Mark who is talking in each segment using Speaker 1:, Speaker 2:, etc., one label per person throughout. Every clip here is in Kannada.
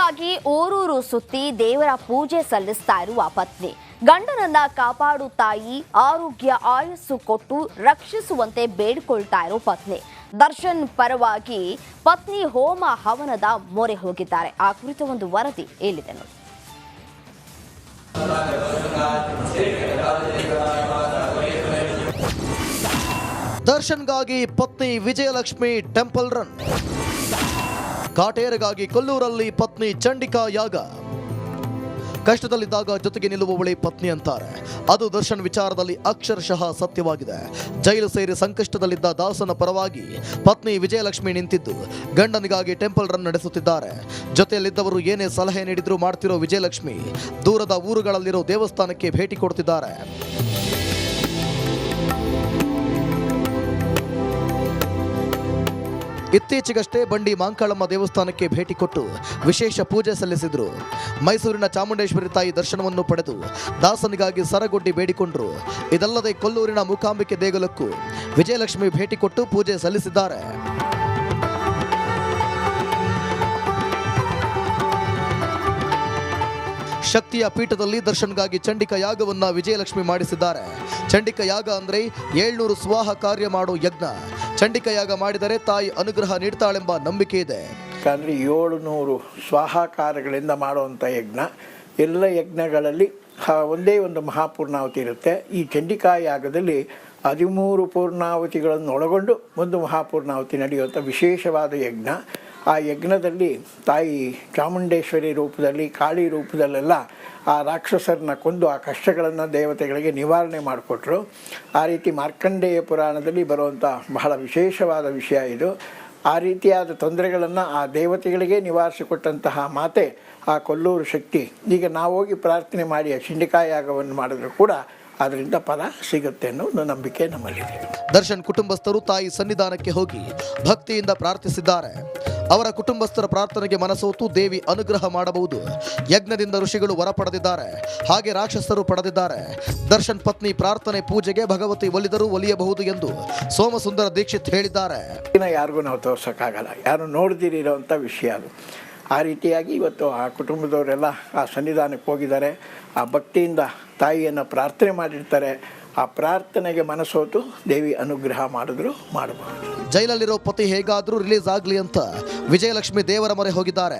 Speaker 1: ದರ್ಶನ್ಗಾಗಿ ಊರೂರು ಸುತ್ತಿ ದೇವರ ಪೂಜೆ ಸಲ್ಲಿಸ್ತಾ ಇರುವ ಪತ್ನಿ ಗಂಡನನ್ನ ಕಾಪಾಡು ತಾಯಿ, ಆರೋಗ್ಯ ಆಯಸ್ಸು ಕೊಟ್ಟು ರಕ್ಷಿಸುವಂತೆ ಬೇಡಿಕೊಳ್ತಾ ಇರೋ ಪತ್ನಿ. ದರ್ಶನ್ ಪರವಾಗಿ ಪತ್ನಿ ಹೋಮ ಹವನದ ಮೊರೆ ಹೋಗಿದ್ದಾರೆ. ಆ ಕುರಿತ ಒಂದು ವರದಿ ಇಲ್ಲಿದೆ ನೋಡಿ.
Speaker 2: ದರ್ಶನ್ಗಾಗಿ ಪತ್ನಿ ವಿಜಯಲಕ್ಷ್ಮಿ ಟೆಂಪಲ್ ರನ್. ಕಾಟೇರಗಾಗಿ ಕೊಲ್ಲೂರಲ್ಲಿ ಪತ್ನಿ ಚಂಡಿಕಾ ಯಾಗ. ಕಷ್ಟದಲ್ಲಿದ್ದಾಗ ಜೊತೆಗೆ ನಿಲ್ಲುವವಳೆ ಪತ್ನಿ ಅಂತಾರೆ. ಅದು ದರ್ಶನ್ ವಿಚಾರದಲ್ಲಿ ಅಕ್ಷರಶಃ ಸತ್ಯವಾಗಿದೆ. ಜೈಲು ಸೇರಿ ಸಂಕಷ್ಟದಲ್ಲಿದ್ದ ದಾಸನ ಪರವಾಗಿ ಪತ್ನಿ ವಿಜಯಲಕ್ಷ್ಮಿ ನಿಂತಿದ್ದು ಗಂಡನಿಗಾಗಿ ಟೆಂಪಲ್ ರನ್ ನಡೆಸುತ್ತಿದ್ದಾರೆ. ಜೊತೆಯಲ್ಲಿದ್ದವರು ಏನೇ ಸಲಹೆ ನೀಡಿದ್ರು ಮಾಡ್ತಿರೋ ವಿಜಯಲಕ್ಷ್ಮಿ ದೂರದ ಊರುಗಳಲ್ಲಿರೋ ದೇವಸ್ಥಾನಕ್ಕೆ ಭೇಟಿ ಕೊಡ್ತಿದ್ದಾರೆ. ಇತ್ತೀಚೆಗಷ್ಟೇ ಬಂಡಿ ಮಾಂಕಾಳಮ್ಮ ದೇವಸ್ಥಾನಕ್ಕೆ ಭೇಟಿ ಕೊಟ್ಟು ವಿಶೇಷ ಪೂಜೆ ಸಲ್ಲಿಸಿದ್ರು. ಮೈಸೂರಿನ ಚಾಮುಂಡೇಶ್ವರಿ ತಾಯಿ ದರ್ಶನವನ್ನು ಪಡೆದು ದಾಸನಿಗಾಗಿ ಸರಗೊಡ್ಡಿ ಬೇಡಿಕೊಂಡ್ರು. ಇದಲ್ಲದೆ ಕೊಲ್ಲೂರಿನ ಮೂಕಾಂಬಿಕೆ ದೇಗುಲಕ್ಕೂ ವಿಜಯಲಕ್ಷ್ಮಿ ಭೇಟಿ ಕೊಟ್ಟು ಪೂಜೆ ಸಲ್ಲಿಸಿದ್ದಾರೆ. ಶಕ್ತಿಯ ಪೀಠದಲ್ಲಿ ದರ್ಶನ್ಗಾಗಿ ಚಂಡಿಕಾ ಯಾಗವನ್ನ ವಿಜಯಲಕ್ಷ್ಮಿ ಮಾಡಿಸಿದ್ದಾರೆ. ಚಂಡಿಕಾ ಯಾಗ ಅಂದ್ರೆ 700 ಸ್ವಾಹ ಕಾರ್ಯ ಮಾಡೋ ಯಜ್ಞ. ಚಂಡಿಕಾ ಯಾಗ ಮಾಡಿದರೆ ತಾಯಿ ಅನುಗ್ರಹ ನೀಡ್ತಾಳೆಂಬ ನಂಬಿಕೆ ಇದೆ.
Speaker 3: ಯಾಕಂದರೆ 700 ಸ್ವಾಹಾಕಾರಗಳಿಂದ ಮಾಡುವಂಥ ಯಜ್ಞ. ಎಲ್ಲ ಯಜ್ಞಗಳಲ್ಲಿ ಒಂದೇ ಒಂದು ಮಹಾಪೂರ್ಣಾವತಿ ಇರುತ್ತೆ. ಈ ಚಂಡಿಕಾ ಯಾಗದಲ್ಲಿ 13 ಪೂರ್ಣಾವತಿಗಳನ್ನು ಒಳಗೊಂಡು ಒಂದು ಮಹಾಪೂರ್ಣಾವತಿ ನಡೆಯುವಂಥ ವಿಶೇಷವಾದ ಯಜ್ಞ. ಆ ಯಜ್ಞದಲ್ಲಿ ತಾಯಿ ಚಾಮುಂಡೇಶ್ವರಿ ರೂಪದಲ್ಲಿ, ಕಾಳಿ ರೂಪದಲ್ಲೆಲ್ಲ ಆ ರಾಕ್ಷಸರನ್ನ ಕೊಂದು ಆ ಕಷ್ಟಗಳನ್ನು ದೇವತೆಗಳಿಗೆ ನಿವಾರಣೆ ಮಾಡಿಕೊಟ್ರು. ಆ ರೀತಿ ಮಾರ್ಕಂಡೇಯ ಪುರಾಣದಲ್ಲಿ ಬರುವಂಥ ಬಹಳ ವಿಶೇಷವಾದ ವಿಷಯ ಇದು. ಆ ರೀತಿಯಾದ ತೊಂದರೆಗಳನ್ನು ಆ ದೇವತೆಗಳಿಗೆ ನಿವಾರಿಸಿಕೊಟ್ಟಂತಹ ಮಾತೆ ಆ ಕೊಲ್ಲೂರು ಶಕ್ತಿ. ಈಗ ನಾವು ಹೋಗಿ ಪ್ರಾರ್ಥನೆ ಮಾಡಿ ಆ ಚಂಡಿಕಾ ಯಾಗವನ್ನು ಮಾಡಿದ್ರು ಕೂಡ ಅದರಿಂದ ಫಲ ಸಿಗುತ್ತೆ ಅನ್ನೋ ಒಂದು ನಂಬಿಕೆ ನಮ್ಮಲ್ಲಿದೆ.
Speaker 2: ದರ್ಶನ್ ಕುಟುಂಬಸ್ಥರು ತಾಯಿ ಸನ್ನಿಧಾನಕ್ಕೆ ಹೋಗಿ ಭಕ್ತಿಯಿಂದ ಪ್ರಾರ್ಥಿಸಿದ್ದಾರೆ. ಅವರ ಕುಟುಂಬಸ್ಥರ ಪ್ರಾರ್ಥನೆಗೆ ಮನಸೋತು ದೇವಿ ಅನುಗ್ರಹ ಮಾಡಬಹುದು. ಯಜ್ಞದಿಂದ ಋಷಿಗಳು ವರ ಪಡೆದಿದ್ದಾರೆ, ಹಾಗೆ ರಾಕ್ಷಸರು ಪಡೆದಿದ್ದಾರೆ. ದರ್ಶನ್ ಪತ್ನಿ ಪ್ರಾರ್ಥನೆ ಪೂಜೆಗೆ ಭಗವತಿ ಒಲಿದರೂ ಒಲಿಯಬಹುದು ಎಂದು ಸೋಮಸುಂದರ ದೀಕ್ಷಿತ್ ಹೇಳಿದ್ದಾರೆ.
Speaker 3: ಯಾರಿಗೂ ನಾವು ತೋರ್ಸೋಕ್ಕಾಗಲ್ಲ, ಯಾರು ನೋಡ್ದಿರೋಂಥ ವಿಷಯ ಅದು. ಆ ರೀತಿಯಾಗಿ ಇವತ್ತು ಆ ಕುಟುಂಬದವರೆಲ್ಲ ಆ ಸನ್ನಿಧಾನಕ್ಕೆ ಹೋಗಿದ್ದಾರೆ. ಆ ಭಕ್ತಿಯಿಂದ ತಾಯಿಯನ್ನು ಪ್ರಾರ್ಥನೆ ಮಾಡಿರ್ತಾರೆ. ಆ ಪ್ರಾರ್ಥನೆಗೆ ಮನಸೋತು ದೇವಿ ಅನುಗ್ರಹ ಮಾಡಿದ್ರು ಮಾಡಬಹುದು.
Speaker 2: ಜೈಲಲ್ಲಿರೋ ಪತಿ ಹೇಗಾದ್ರೂ ರಿಲೀಸ್ ಆಗ್ಲಿ ಅಂತ ವಿಜಯಲಕ್ಷ್ಮಿ ದೇವರ ಮೊರೆ ಹೋಗಿದ್ದಾರೆ.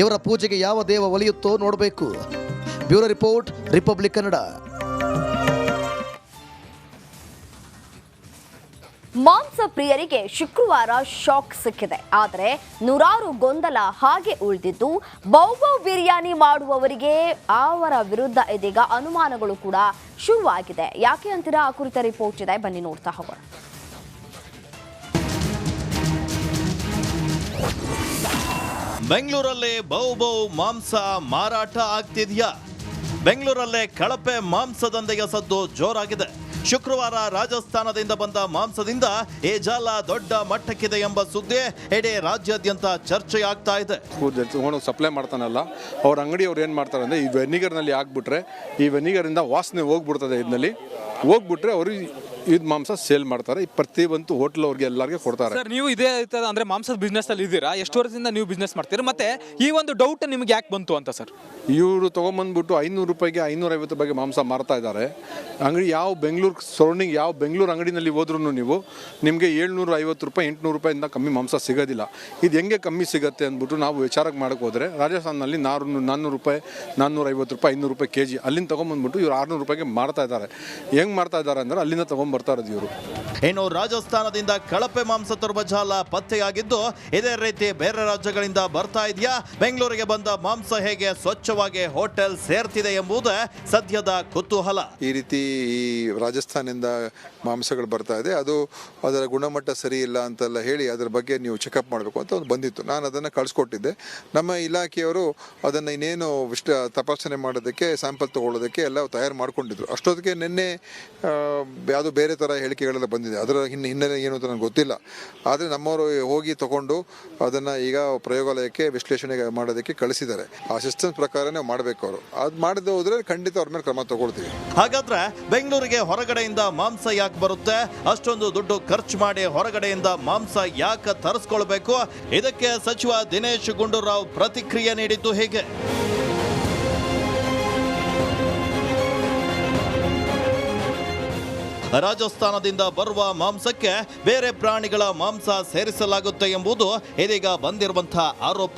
Speaker 2: ಇವರ ಪೂಜೆಗೆ ಯಾವ ದೇವ ಒಲಿಯುತ್ತೋ ನೋಡಬೇಕು. Bureau report, republic Kannada.
Speaker 1: ಮಾಂಸ ಪ್ರಿಯರಿಗೆ ಶುಕ್ರವಾರ ಶಾಕ್ ಸಿಕ್ಕಿದೆ. ಆದರೆ ನೂರಾರು ಗೊಂದಲ ಹಾಗೆ ಉಳಿದಿದ್ದು, ಬೌಬೌ ಬಿರಿಯಾನಿ ಮಾಡುವವರಿಗೆ ಅವರ ವಿರುದ್ಧ ಇದೀಗ ಅನುಮಾನಗಳು ಕೂಡ ಶುರುವಾಗಿದೆ. ಯಾಕೆ ಅಂತೀರಾ? ಆ ಕುರಿತ ರಿಪೋರ್ಟ್ ಇದೆ, ಬನ್ನಿ ನೋಡ್ತಾ ಹೋಗೋಣ.
Speaker 4: ಬೆಂಗಳೂರಲ್ಲಿ ಬೌಬೌ ಮಾಂಸ ಮಾರಾಟ ಆಗ್ತಿದ್ಯಾ? ಬೆಂಗಳೂರಲ್ಲೇ ಕಳಪೆ ಮಾಂಸದಂಧೆಯ ಸದ್ದು ಜೋರಾಗಿದೆ. ಶುಕ್ರವಾರ ರಾಜಸ್ಥಾನದಿಂದ ಬಂದ ಮಾಂಸದಿಂದ ಈ ಜಾಲ ದೊಡ್ಡ ಮಟ್ಟಕ್ಕಿದೆ ಎಂಬ ಸುದ್ದಿ ಇಡೀ ರಾಜ್ಯಾದ್ಯಂತ ಚರ್ಚೆಯಾಗ್ತಾ ಇದೆ.
Speaker 5: ಸಪ್ಲೈ ಮಾಡ್ತಾನಲ್ಲ ಅವ್ರ ಅಂಗಡಿಯವ್ರು ಏನು ಮಾಡ್ತಾರೆ ಅಂದರೆ ಈ ವೆನಿಗರ್ನಲ್ಲಿ ಹಾಕ್ಬಿಟ್ರೆ ಈ ವೆನಿಗರಿಂದ ವಾಸನೆ ಹೋಗ್ಬಿಡ್ತದೆ. ಇದರಲ್ಲಿ ಹೋಗ್ಬಿಟ್ರೆ ಅವರು ಇದು ಮಾಂಸ ಸೇಲ್ ಮಾಡ್ತಾರೆ. ಪ್ರತಿಯೊಂದು ಹೋಟ್ಲ್ ಅವ್ರಿಗೆ ಎಲ್ಲರಿಗೆ ಕೊಡ್ತಾರೆ.
Speaker 6: ಸರ್, ನೀವು ಇದೇ ಅಂದರೆ ಮಾಂಸದ ಬಿಸ್ನೆಸ್ ಅಲ್ಲಿ ಇದ್ದೀರಾ? ಎಷ್ಟು ವರ್ಷದಿಂದ ನೀವು ಬಿಸ್ನೆಸ್ ಮಾಡ್ತೀರಾ? ಮತ್ತೆ ಈ ಒಂದು ಡೌಟ್ ನಿಮ್ಗೆ ಯಾಕೆ ಬಂತು ಅಂತ ಸರ್?
Speaker 5: ಇವರು ತೊಗೊಂಬಂದ್ಬಿಟ್ಟು 500 ರೂಪಾಯಿಗೆ 550 ರೂಪಾಯಿಗೆ ಮಾಂಸ ಮಾರ್ತಾ ಇದ್ದಾರೆ. ಅಂಗಡಿ ಯಾವ ಬೆಂಗಳೂರು ಸರೌಂಡಿಂಗ್ ಯಾವ ಬೆಂಗಳೂರು ಅಂಗಡಿನಲ್ಲಿ ಹೋದ್ರೂ ನೀವು ನಿಮಗೆ 750 ರೂಪಾಯಿ 800 ರೂಪಾಯಿಂದ ಕಮ್ಮಿ ಮಾಂಸ ಸಿಗೋದಿಲ್ಲ. ಇದು ಹೆಂಗೆ ಕಮ್ಮಿ ಸಿಗುತ್ತೆ ಅಂದ್ಬಿಟ್ಟು ನಾವು ವಿಚಾರಕ್ಕೆ ಮಾಡೋಕ್ಕೆ ಹೋದರೆ ರಾಜಸ್ಥಾನದಲ್ಲಿ 400 ರೂಪಾಯಿ 450 ರೂಪಾಯಿ 500 ರೂಪಾಯಿ kg ಅಲ್ಲಿಂದ ತೊಗೊಂಬಂದ್ಬಿಟ್ಟು ಇವರು 600 ರೂಪಾಯಿಗೆ ಮಾರ್ತಾ ಇದ್ದಾರೆ. ಹೆಂಗೆ ಮಾರ್ತಾ ಇದ್ದಾರೆ ಅಂದರೆ ಅಲ್ಲಿಂದ ತೊಗೊಂಡ್ಬರ್ತಾ ಇರೋದು ಇವರು.
Speaker 4: ಇನ್ನು ರಾಜಸ್ಥಾನದಿಂದ ಕಳಪೆ ಮಾಂಸ ತರುವ ಜಾಲ ಪತ್ತೆಯಾಗಿದ್ದು, ಇದೇ ರೀತಿ ಬೇರೆ ರಾಜ್ಯಗಳಿಂದ ಬರ್ತಾ ಇದೆಯಾ? ಬೆಂಗಳೂರಿಗೆ ಬಂದ ಮಾಂಸ ಹೇಗೆ ಸ್ವಚ್ಛವಾಗಿ ಹೋಟೆಲ್ ಸೇರ್ತಿದೆ ಎಂಬುದೇ ಸದ್ಯದ ಕುತೂಹಲ.
Speaker 7: ಈ ರೀತಿ ಈ ರಾಜಸ್ಥಾನದಿಂದ ಮಾಂಸಗಳು ಬರ್ತಾ ಇದೆ, ಅದು ಅದರ ಗುಣಮಟ್ಟ ಸರಿ ಇಲ್ಲ ಅಂತೆಲ್ಲ ಹೇಳಿ ಅದರ ಬಗ್ಗೆ ನೀವು ಚೆಕಪ್ ಮಾಡಬೇಕು ಅಂತ ಒಂದು ಬಂದಿತ್ತು. ನಾನು ಅದನ್ನು ಕಳಿಸ್ಕೊಟ್ಟಿದ್ದೆ. ನಮ್ಮ ಇಲಾಖೆಯವರು ಅದನ್ನು ಇನ್ನೇನು ತಪಾಸಣೆ ಮಾಡೋದಕ್ಕೆ, ಸ್ಯಾಂಪಲ್ ತೊಗೊಳ್ಳೋದಕ್ಕೆ ಎಲ್ಲ ತಯಾರು ಮಾಡ್ಕೊಂಡಿದ್ರು. ಅಷ್ಟೊತ್ತಿಗೆ ನಿನ್ನೆ ಯಾವುದೋ ಬೇರೆ ಬೇರೆ ಥರ ಹೇಳಿಕೆಗಳೆಲ್ಲ ಬಂದಿದೆ. ಅದರ ಹಿನ್ನೆಲೆ ಏನು ಅಂತ ನನಗೆ ಗೊತ್ತಿಲ್ಲ. ಆದರೆ ನಮ್ಮವರು ಹೋಗಿ ತಗೊಂಡು ಅದನ್ನು ಈಗ ಪ್ರಯೋಗಾಲಯಕ್ಕೆ ವಿಶ್ಲೇಷಣೆ ಮಾಡೋದಕ್ಕೆ ಕಳಿಸಿದ್ದಾರೆ. ಆ ಸಿಸ್ಟಮ್ ಪ್ರಕಾರನೇ ಮಾಡಬೇಕು. ಅವರು ಅದು ಮಾಡದೆ ಹೋದರೆ ಖಂಡಿತ ಅವ್ರ ಮೇಲೆ ಕ್ರಮ ತಗೊಳ್ತೀವಿ.
Speaker 4: ಹಾಗಾದ್ರೆ ಬೆಂಗಳೂರಿಗೆ ಹೊರಗಡೆಯಿಂದ ಮಾಂಸ ಯಾಕೆ ಬರುತ್ತೆ? ಅಷ್ಟೊಂದು ದುಡ್ಡು ಖರ್ಚು ಮಾಡಿ ಹೊರಗಡೆಯಿಂದ ಮಾಂಸ ಯಾಕೆ ತರಿಸ್ಕೊಳ್ಬೇಕು? ಇದಕ್ಕೆ ಸಚಿವ ದಿನೇಶ್ ಗುಂಡೂರಾವ್ ಪ್ರತಿಕ್ರಿಯೆ ನೀಡಿದ್ದು ಹೇಗೆ? ರಾಜಸ್ಥಾನದಿಂದ ಬರುವ ಮಾಂಸಕ್ಕೆ ಬೇರೆ ಪ್ರಾಣಿಗಳ ಮಾಂಸ ಸೇರಿಸಲಾಗುತ್ತೆ ಎಂಬುದು ಇದೀಗ ಬಂದಿರುವಂತಹ ಆರೋಪ.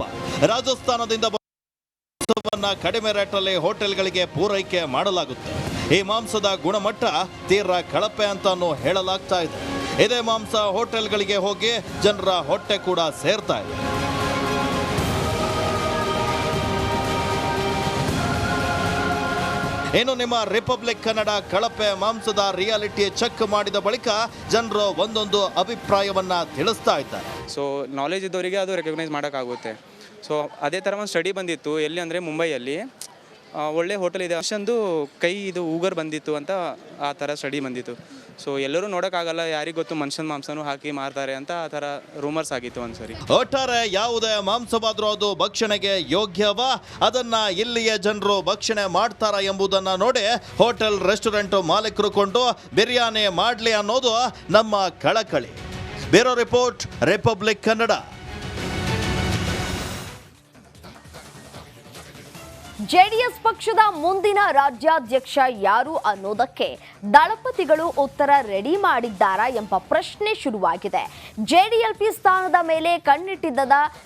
Speaker 4: ರಾಜಸ್ಥಾನದಿಂದ ಮಾಂಸವನ್ನ ಕಡಿಮೆ ರೇಟಲ್ಲಿ ಹೋಟೆಲ್ಗಳಿಗೆ ಪೂರೈಕೆ ಮಾಡಲಾಗುತ್ತೆ. ಈ ಮಾಂಸದ ಗುಣಮಟ್ಟ ತೀರಾ ಕಳಪೆ ಅಂತಾನು ಹೇಳಲಾಗ್ತಾ ಇದೆ. ಇದೇ ಮಾಂಸ ಹೋಟೆಲ್ಗಳಿಗೆ ಹೋಗಿ ಜನರ ಹೊಟ್ಟೆ ಕೂಡ ಸೇರ್ತಾ ಇದೆ. ಇನ್ನು ನಿಮ್ಮ ರಿಪಬ್ಲಿಕ್ ಕನ್ನಡ ಕಳಪೆ ಮಾಂಸದ ರಿಯಾಲಿಟಿ ಚೆಕ್ ಮಾಡಿದ ಬಳಿಕ ಜನರು ಒಂದೊಂದು ಅಭಿಪ್ರಾಯವನ್ನ ತಿಳಿಸ್ತಾ ಇದ್ದಾರೆ.
Speaker 8: ಸೊ ನಾಲೆಜ್ ಇದ್ದವರಿಗೆ ಅದು ರೆಕಗ್ನೈಸ್ ಮಾಡೋಕ್ಕಾಗುತ್ತೆ. ಸೊ ಅದೇ ಥರ ಒಂದು ಸ್ಟಡಿ ಬಂದಿತ್ತು. ಎಲ್ಲಿ ಅಂದರೆ ಮುಂಬೈಯಲ್ಲಿ ಒಳ್ಳೆ ಹೋಟೆಲ್ ಇದೆ, ಅಷ್ಟೊಂದು ಕೈ ಇದು ಉಗರ್ ಬಂದಿತ್ತು ಅಂತ ಆ ಥರ ಸ್ಟಡಿ ಬಂದಿತ್ತು. ಸೊ ಎಲ್ಲರೂ ನೋಡೋಕ್ಕಾಗಲ್ಲ, ಯಾರಿಗೆ ಗೊತ್ತು ಮನುಷ್ಯನ ಮಾಂಸನೂ ಹಾಕಿ ಮಾರ್ತಾರೆ ಅಂತ ಆ ಥರ ರೂಮರ್ಸ್ ಆಗಿತ್ತು ಒಂದ್ಸರಿ.
Speaker 4: ಒಟ್ಟಾರೆ ಯಾವುದೇ ಮಾಂಸವಾದರೂ ಅದು ಭಕ್ಷಣೆಗೆ ಯೋಗ್ಯವ, ಅದನ್ನ ಇಲ್ಲಿಯ ಜನರು ಭಕ್ಷಣೆ ಮಾಡ್ತಾರ ಎಂಬುದನ್ನ ನೋಡಿ ಹೋಟೆಲ್ ರೆಸ್ಟೋರೆಂಟ್ ಮಾಲೀಕರು ಕೊಂಡು ಬಿರಿಯಾನಿ ಮಾಡಲಿ ಅನ್ನೋದು ನಮ್ಮ ಕಳಕಳಿ. Bureau report, republic Kannada.
Speaker 1: JDS ಪಕ್ಷದ ಮುಂದಿನ ರಾಜ್ಯಾಧ್ಯಕ್ಷ ಯಾರು ಅನ್ನೋದಕ್ಕೆ ದಳಪತಿಗಳು ಉತ್ತರ ರೆಡಿ ಮಾಡಿದ್ದಾರಾ ಎಂಬ ಪ್ರಶ್ನೆ ಶುರುವಾಗಿದೆ. ಜೆಡಿಎಲ್ಪಿ ಸ್ಥಾನದ ಮೇಲೆ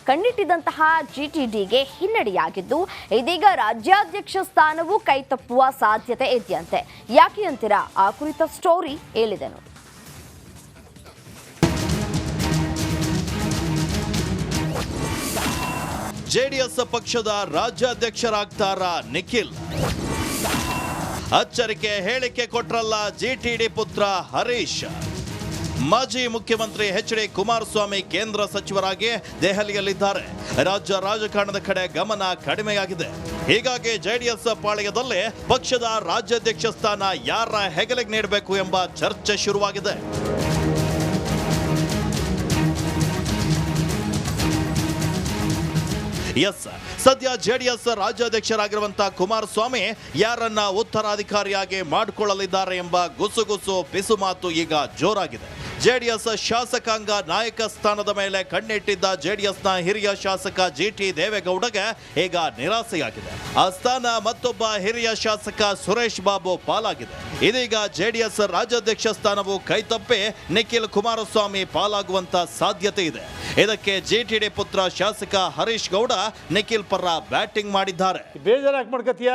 Speaker 1: ಕಣ್ಣಿಟ್ಟಿದ್ದಂತಹ ಜಿಟಿಡಿಗೆ ಹಿನ್ನಡೆಯಾಗಿದ್ದು, ಇದೀಗ ರಾಜ್ಯಾಧ್ಯಕ್ಷ ಸ್ಥಾನವೂ ಕೈತಪ್ಪುವ ಸಾಧ್ಯತೆ ಇದೆಯಂತೆ. ಯಾಕೆ ಅಂತೀರಾ? ಆ ಕುರಿತ ಸ್ಟೋರಿ ಹೇಳಿದೆನು.
Speaker 4: ಜೆಡಿಎಸ್ ಪಕ್ಷದ ರಾಜ್ಯಾಧ್ಯಕ್ಷರಾಗ್ತಾರ ನಿಖಿಲ್? ಅಚ್ಚರಿಕೆ ಹೇಳಿಕೆ ಕೊಟ್ರಲ್ಲ ಜಿಟಿಡಿ ಪುತ್ರ ಹರೀಶ್. ಮಾಜಿ ಮುಖ್ಯಮಂತ್ರಿ ಎಚ್.ಡಿ. ಕುಮಾರಸ್ವಾಮಿ ಕೇಂದ್ರ ಸಚಿವರಾಗಿ ದೆಹಲಿಯಲ್ಲಿದ್ದಾರೆ. ರಾಜ್ಯ ರಾಜಕಾರಣದ ಕಡೆ ಗಮನ ಕಡಿಮೆಯಾಗಿದೆ. ಹೀಗಾಗಿ ಜೆಡಿಎಸ್ ಪಾಳೆಯದಲ್ಲಿ ಪಕ್ಷದ ರಾಜ್ಯಾಧ್ಯಕ್ಷ ಸ್ಥಾನ ಯಾರ ಹೆಗಲಿಗೆ ನೀಡಬೇಕು ಎಂಬ ಚರ್ಚೆ ಶುರುವಾಗಿದೆ. ಎಸ್, ಸದ್ಯ ಜೆಡಿಎಸ್ ರಾಜ್ಯಾಧ್ಯಕ್ಷರಾಗಿರುವಂತಹ ಕುಮಾರಸ್ವಾಮಿ ಯಾರನ್ನ ಉತ್ತರಾಧಿಕಾರಿಯಾಗಿ ಮಾಡಿಕೊಳ್ಳಲಿದ್ದಾರೆ ಎಂಬ ಗುಸುಗುಸು ಪಿಸುಮಾತು ಈಗ ಜೋರಾಗಿದೆ. ಜೆಡಿಎಸ್ ಶಾಸಕಾಂಗ ನಾಯಕ ಸ್ಥಾನದ ಮೇಲೆ ಕಣ್ಣಿಟ್ಟಿದ್ದ ಜೆಡಿಎಸ್ನ ಹಿರಿಯ ಶಾಸಕ ಜಿಟಿ ದೇವೇಗೌಡಗೆ ಈಗ ನಿರಾಸೆಯಾಗಿದೆ. ಆ ಸ್ಥಾನ ಮತ್ತೊಬ್ಬ ಹಿರಿಯ ಶಾಸಕ ಸುರೇಶ್ ಬಾಬು ಪಾಲಾಗಿದೆ. ಇದೀಗ ಜೆಡಿಎಸ್ ರಾಜ್ಯಾಧ್ಯಕ್ಷ ಸ್ಥಾನವು ಕೈತಪ್ಪಿ ನಿಖಿಲ್ ಕುಮಾರಸ್ವಾಮಿ ಪಾಲಾಗುವಂತ ಸಾಧ್ಯತೆ ಇದೆ. ಇದಕ್ಕೆ ಜಿಟಿಡಿ ಪುತ್ರ ಶಾಸಕ ಹರೀಶ್ ಗೌಡ ನಿಖಿಲ್ ಪರ ಬ್ಯಾಟಿಂಗ್ ಮಾಡಿದ್ದಾರೆ.
Speaker 9: ಬೇಜಾರಾಗಿ ಮಾಡ್ಕತ್ತೀಯ?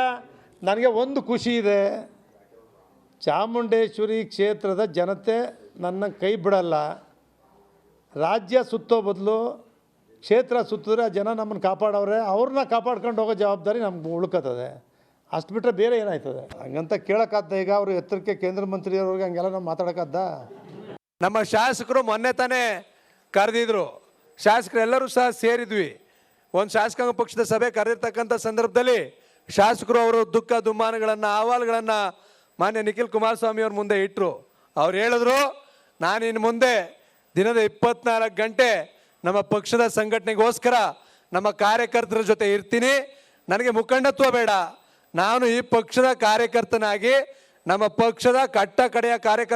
Speaker 9: ನನಗೆ ಒಂದು ಖುಷಿ ಇದೆ, ಚಾಮುಂಡೇಶ್ವರಿ ಕ್ಷೇತ್ರದ ಜನತೆ ನನ್ನ ಕೈ ಬಿಡಲ್ಲ. ರಾಜ್ಯ ಸುತ್ತೋ ಬದಲು ಕ್ಷೇತ್ರ ಸುತ್ತಿದ್ರೆ ಜನ ನಮ್ಮನ್ನು ಕಾಪಾಡವ್ರೆ, ಅವ್ರನ್ನ ಕಾಪಾಡ್ಕೊಂಡು ಹೋಗೋ ಜವಾಬ್ದಾರಿ ನಮ್ಗೆ ಉಳ್ಕತ್ತದೆ. ಅಷ್ಟು ಬಿಟ್ಟರೆ ಬೇರೆ ಏನಾಯ್ತದೆ? ಹಂಗಂತ ಕೇಳೋಕ್ಕಾದ ಈಗ ಅವರು ಎತ್ತರಕ್ಕೆ ಕೇಂದ್ರ ಮಂತ್ರಿಯವ್ರಿಗೆ ಹಂಗೆಲ್ಲ ನಾವು ಮಾತಾಡೋಕ್ಕಾದ?
Speaker 10: ನಮ್ಮ ಶಾಸಕರು ಮೊನ್ನೆ ತಾನೇ ಕರೆದಿದ್ರು, ಶಾಸಕರೆಲ್ಲರೂ ಸಹ ಸೇರಿದ್ವಿ. ಒಂದು ಶಾಸಕಾಂಗ ಪಕ್ಷದ ಸಭೆ ಕರೆದಿರ್ತಕ್ಕಂಥ ಸಂದರ್ಭದಲ್ಲಿ ಶಾಸಕರು ಅವರು ದುಃಖ ದುಮ್ಮಾನಗಳನ್ನು ಅಹವಾಲುಗಳನ್ನು ಮಾನ್ಯ ನಿಖಿಲ್ ಕುಮಾರಸ್ವಾಮಿ ಅವ್ರ ಮುಂದೆ ಇಟ್ಟರು. ಅವ್ರು ಹೇಳಿದ್ರು, ನಾನು ಇನ್ನು ಮುಂದೆ ದಿನದ 24 ಗಂಟೆ ನಮ್ಮ ಪಕ್ಷದ ಸಂಘಟನೆಗೋಸ್ಕರ ನಮ್ಮ ಕಾರ್ಯಕರ್ತರ ಜೊತೆ ಇರ್ತೀನಿ. ನನಗೆ ಮುಖಂಡತ್ವ ಬೇಡ, ನಾನು ಈ ಪಕ್ಷದ ಕಾರ್ಯಕರ್ತನಾಗಿ ನಮ್ಮ ಪಕ್ಷದ ಕಟ್ಟ ಕಡೆಯ ಕಾರ್ಯಕರ್ತ